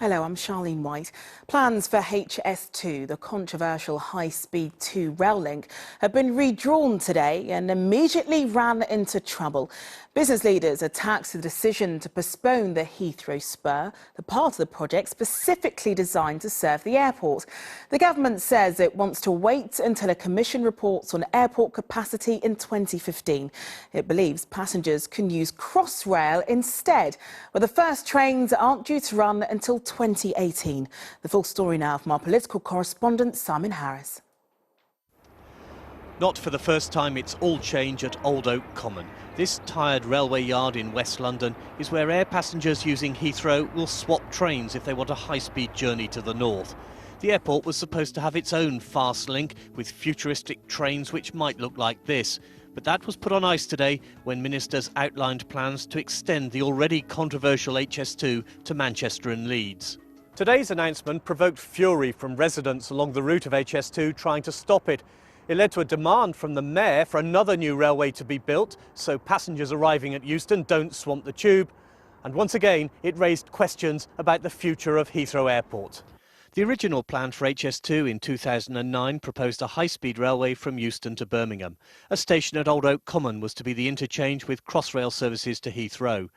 Hello, I'm Charlene White. Plans for HS2, the controversial high-speed 2 rail link, have been redrawn today and immediately ran into trouble. Business leaders attacked the decision to postpone the Heathrow spur, the part of the project specifically designed to serve the airport. The government says it wants to wait until a commission reports on airport capacity in 2015. It believes passengers can use Crossrail instead, where the first trains aren't due to run until 2018. The full story now from our political correspondent Simon Harris. Not for the first time, it's all change at Old Oak Common. This tired railway yard in West London is where air passengers using Heathrow will swap trains if they want a high-speed journey to the north. The airport was supposed to have its own fast link with futuristic trains which might look like this. But that was put on ice today when ministers outlined plans to extend the already controversial HS2 to Manchester and Leeds. Today's announcement provoked fury from residents along the route of HS2 trying to stop it. It led to a demand from the mayor for another new railway to be built so passengers arriving at Euston don't swamp the tube. And once again, it raised questions about the future of Heathrow Airport. The original plan for HS2 in 2009 proposed a high-speed railway from Euston to Birmingham. A station at Old Oak Common was to be the interchange with Crossrail services to Heathrow.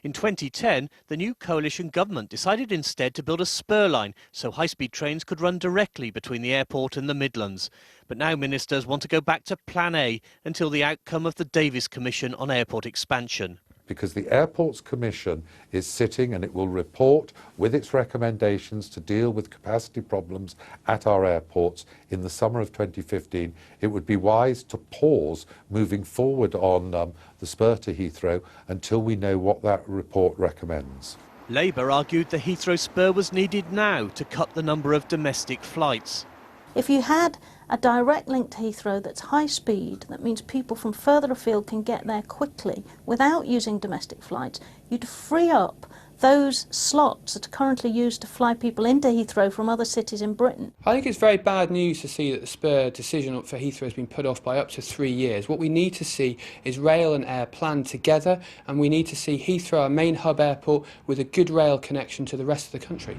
In 2010, the new coalition government decided instead to build a spur line so high-speed trains could run directly between the airport and the Midlands. But now ministers want to go back to Plan A until the outcome of the Davis Commission on airport expansion. Because the Airports Commission is sitting and it will report with its recommendations to deal with capacity problems at our airports in the summer of 2015, it would be wise to pause moving forward on the spur to Heathrow until we know what that report recommends. Labour argued the Heathrow spur was needed now to cut the number of domestic flights. If you had a direct link to Heathrow that's high speed, that means people from further afield can get there quickly without using domestic flights, you'd free up those slots that are currently used to fly people into Heathrow from other cities in Britain. I think it's very bad news to see that the spur decision for Heathrow has been put off by up to 3 years. What we need to see is rail and air planned together, and we need to see Heathrow, our main hub airport, with a good rail connection to the rest of the country.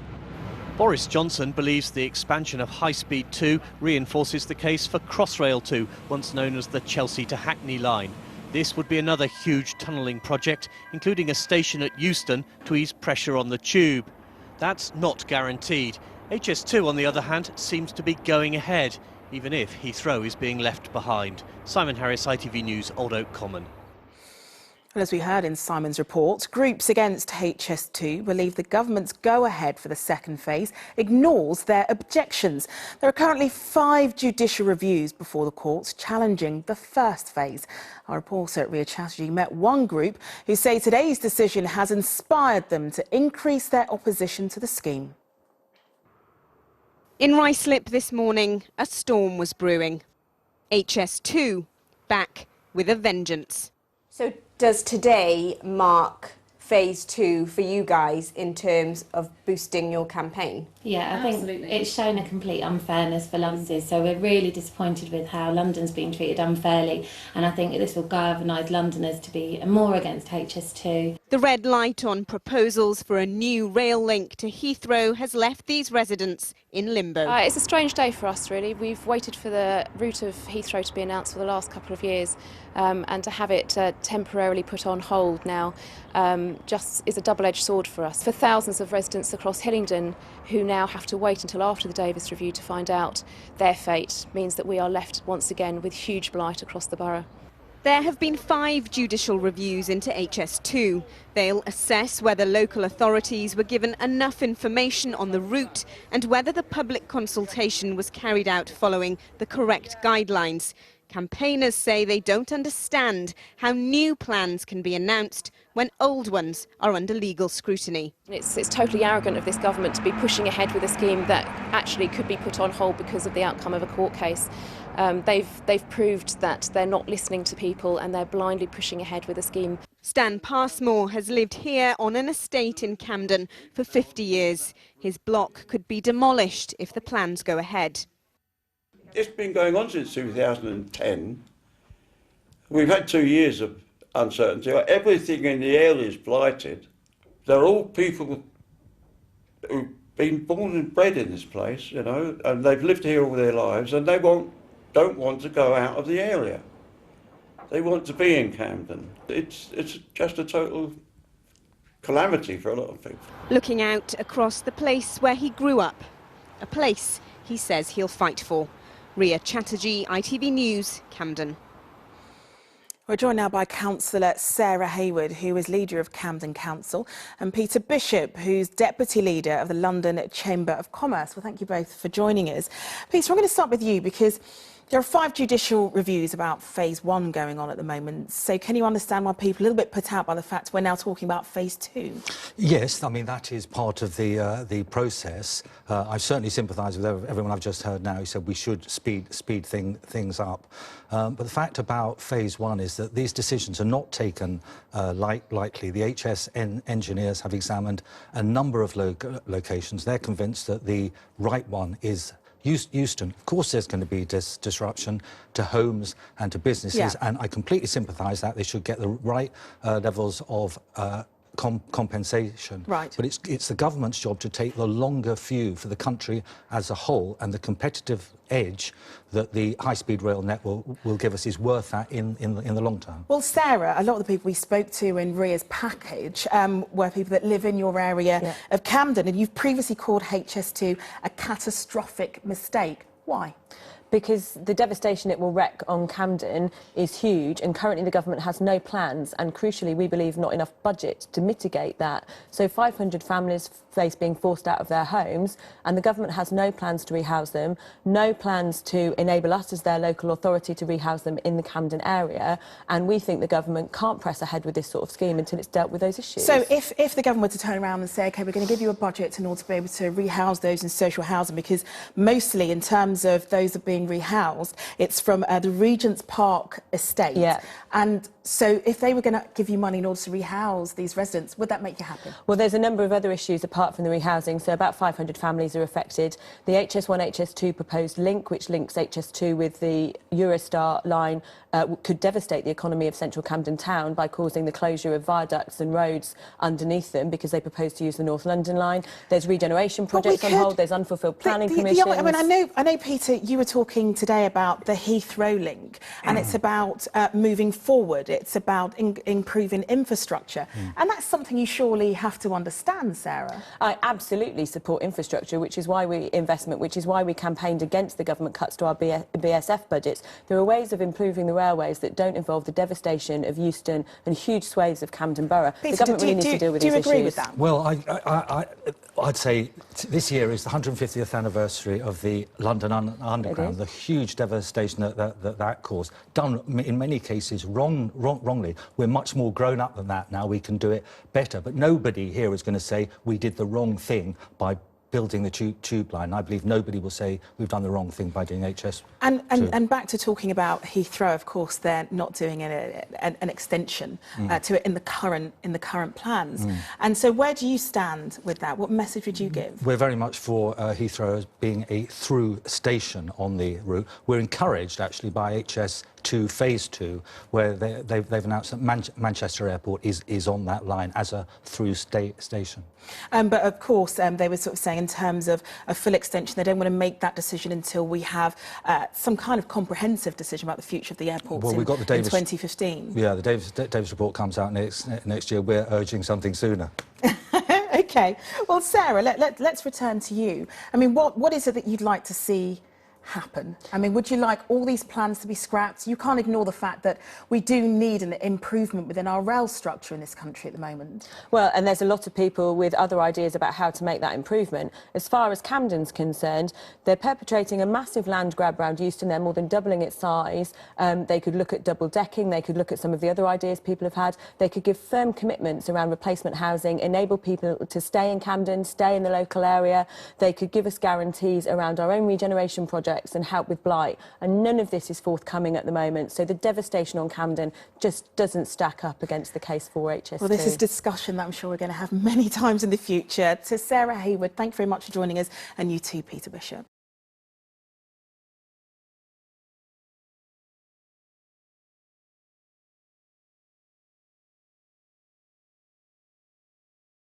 Boris Johnson believes the expansion of High Speed 2 reinforces the case for Crossrail 2, once known as the Chelsea to Hackney line. This would be another huge tunnelling project, including a station at Euston to ease pressure on the tube. That's not guaranteed. HS2, on the other hand, seems to be going ahead, even if Heathrow is being left behind. Simon Harris, ITV News, Old Oak Common. Well, as we heard in Simon's report, groups against HS2 believe the government's go-ahead for the second phase ignores their objections. There are currently 5 judicial reviews before the courts challenging the first phase. Our reporter Ria Chatterjee met one group who say today's decision has inspired them to increase their opposition to the scheme. In Ruislip this morning, a storm was brewing. HS2 back with a vengeance. So does today mark phase 2 for you guys in terms of boosting your campaign? Yeah, I think it's shown a complete unfairness for London, so we're really disappointed with how London's being treated unfairly, and I think this will galvanise Londoners to be more against HS2. The red light on proposals for a new rail link to Heathrow has left these residents in limbo. It's a strange day for us, really. We've waited for the route of Heathrow to be announced for the last couple of years, and to have it temporarily put on hold now just is a double-edged sword for us. For thousands of residents across Hillingdon who now have to wait until after the Davis review to find out their fate, means that we are left once again with huge blight across the borough. There have been 5 judicial reviews into HS2. They'll assess whether local authorities were given enough information on the route and whether the public consultation was carried out following the correct guidelines. Campaigners say they don't understand how new plans can be announced when old ones are under legal scrutiny. It's totally arrogant of this government to be pushing ahead with a scheme that actually could be put on hold because of the outcome of a court case. They've proved that they're not listening to people and they're blindly pushing ahead with a scheme. Stan PASSMORE has lived here on an estate in Camden for 50 years. His block could be demolished if the plans go ahead. It's been going on since 2010. We've had 2 years of uncertainty. Everything in the area is blighted. They're all people who've been born and bred in this place, you know, and they've lived here all their lives, and they don't want to go out of the area. They want to be in Camden. It's just a total calamity for a lot of people. Looking out across the place where he grew up, a place he says he'll fight for. Ria Chatterjee, ITV News, Camden. We're joined now by Councillor Sarah Hayward, who is leader of Camden Council, and Peter Bishop, who's deputy leader of the London Chamber of Commerce. Well, thank you both for joining us. Peter, I'm going to start with you because there are 5 judicial reviews about Phase 1 going on at the moment. So can you understand why people are a little bit put out by the fact we're now talking about Phase 2? Yes, I mean, that is part of the process. I certainly sympathise with everyone I've just heard now who said we should speed things up. But the fact about Phase 1 is that these decisions are not taken lightly. The HS engineers have examined a number of locations. They're convinced that the right one is Euston. Of course there's going to be disruption to homes and to businesses, and I completely sympathise that they should get the right levels of compensation. Right. But it's the government's job to take the longer view for the country as a whole, and the competitive edge that the high-speed rail network will give us is worth that in the long term. Well, Sarah, a lot of the people we spoke to in Ria's package were people that live in your area of Camden, and you've previously called HS2 a catastrophic mistake. Why? Because the devastation it will wreak on Camden is huge, and currently the government has no plans, and crucially we believe not enough budget to mitigate that. So 500 families face being forced out of their homes, and the government has no plans to rehouse them, no plans to enable us as their local authority to rehouse them in the Camden area, and we think the government can't press ahead with this sort of scheme until it's dealt with those issues. So if the government were to turn around and say, OK, we're going to give you a budget in order to be able to rehouse those in social housing, because mostly in terms of those that are being rehoused, it's from the Regent's Park estate. Yeah. And so if they were going to give you money in order to rehouse these residents, would that make you happy? Well, there's a number of other issues apart from the rehousing. So about 500 families are affected. The HS1, HS2 proposed link, which links HS2 with the Eurostar line, could devastate the economy of central Camden town by causing the closure of viaducts and roads underneath them, because they propose to use the North London line. There's regeneration projects on hold. There's unfulfilled planning permissions. I mean, I know, Peter, you were talking today about the Heathrow link, and it's about moving forward. It's about improving infrastructure. And that's something you surely have to understand, Sarah. I absolutely support infrastructure, which is why we campaigned against the government cuts to our BSF budgets. There are ways of improving the railways that don't involve the devastation of Euston and huge swathes of Camden Borough. Peter, the government really needs to deal with these issues. Do you agree with that? Well, I'd say this year is the 150th anniversary of the London Underground, the huge devastation that caused, done in many cases wrongly. We're much more grown up than that now. We can do it better. But nobody here is going to say we did the wrong thing by building the tube line. I believe nobody will say we've done the wrong thing by doing HS2. And back to talking about Heathrow, of course, they're not doing an extension to it in the current plans. And so where do you stand with that? What message would you give? We're very much for Heathrow as being a through station on the route. We're encouraged, actually, by HS2 Phase 2, where they've announced that Manchester Airport is on that line as a through station. But of course, they were sort of saying in terms of a full extension, they don't want to make that decision until we have some kind of comprehensive decision about the future of the airports in 2015. Yeah, the Davis report comes out next year. We're urging something sooner. OK. Well, Sarah, let's return to you. I mean, what is it that you'd like to see happen? I mean, would you like all these plans to be scrapped? You can't ignore the fact that we do need an improvement within our rail structure in this country at the moment. Well, and there's a lot of people with other ideas about how to make that improvement. As far as Camden's concerned, they're perpetrating a massive land grab around Euston. They're more than doubling its size. They could look at double decking. They could look at some of the other ideas people have had. They could give firm commitments around replacement housing, enable people to stay in Camden, stay in the local area. They could give us guarantees around our own regeneration projects and help with blight, and none of this is forthcoming at the moment. So the devastation on Camden just doesn't stack up against the case for HS2. Well, this is discussion that I'm sure we're going to have many times in the future. To Sarah Hayward, thank you very much for joining us, and you too, Peter Bishop.